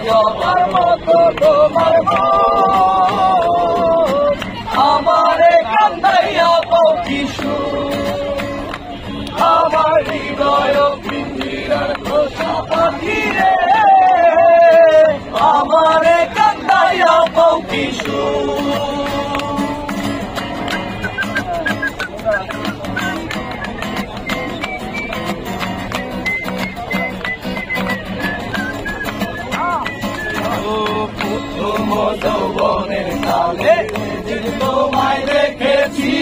জবার মতো তোমার আমারে কান্দাইয়া পাও কিশু আমার হৃদয় পিঞ্জিরার খোসা পাখি রে আমারে কান্দাইয়া পাও কিশু প্রথম যৌবনের কালে যেদিন তোমায় দেখেছি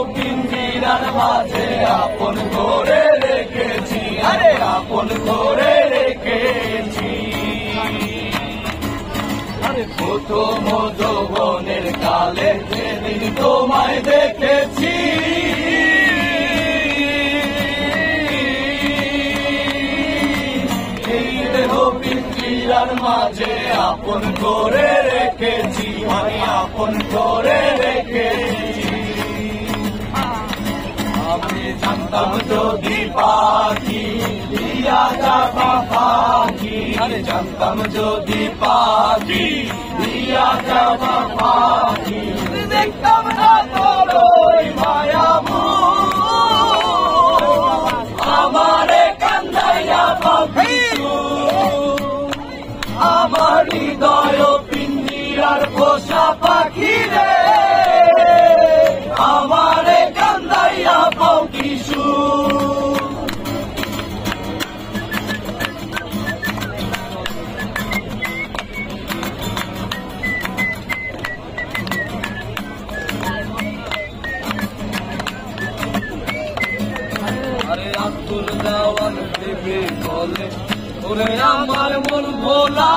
পিঞ্জিরার মাঝে আপন করে রেখেছি আরে আপন করে রেখেছি প্রথম যৌবনের কালে যেদিন তোমায় দেখেছি পিঞ্জিরার মাঝে আপন করে রেখেছি আমি আপন করে রেখেছি আমি জানতাম যদি পাখি দিয়া যাবা পাখি আমি জানতাম যদি পাখি দিয়া যাবা পাখি দেখতাম না তোরই মায়ামু আমারে কান্দাইয়া পাখি আমার হৃদয় পিঞ্জিরার পোষা পাখি রে আমারে কান্দাইয়া পাও কিশু আরে আব্দুল দেওয়ান দেবে বলে ওরে আমার মন ভোলা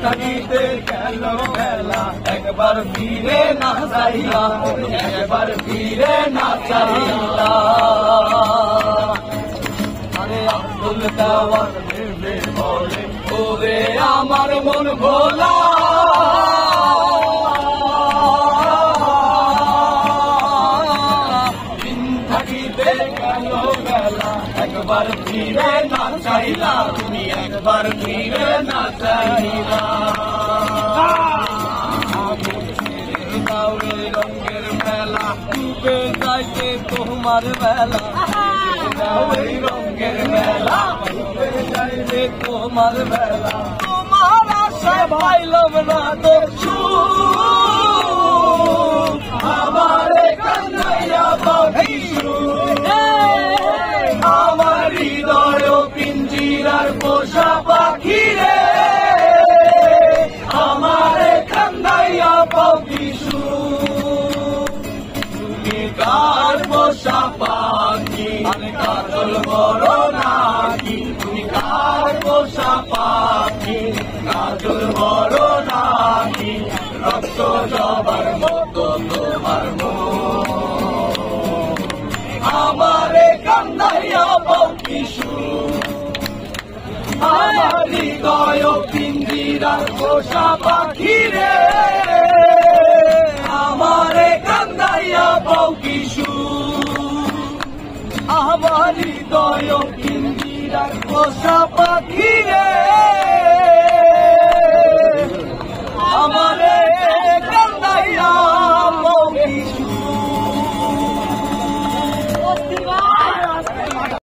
থাকিতে গেল বেলা একবার ফিরে না চাইলা একবার ফিরে না চাইলা আরে আব্দুল দেওয়ান দেবে বলে ওরে আমার মন ভোলা একবার ফিরে না চাইলা তুমি একবার ফিরে না চাইলা রঙের মেলা ডুবে যাইতে তোমার বেলা রঙের মেলা ডুবে যাইতে তোমার বেলা তোমার আশা পাইলাম না তো আমারে কান্দাইয়া পাখি আমার হৃদয় পিঞ্জিরার পোষা পাখি রে আমারে কান্দাইয়া পাও কিশু তুমি কার পোষা পাখি আমি কাজল বড় নাকি তুমি কার পোষা পাখি কাজল বড় নাকি রক্ত জবার মতো তোমার আমারে কান্দাইয়া পাও কিশু আমার হৃদয় পিঞ্জিরার পোষা পাখি রে আমারে কান্দাইয়া পাও কিশু আমার হৃদয় পিঞ্জিরার পোষা পাখি রে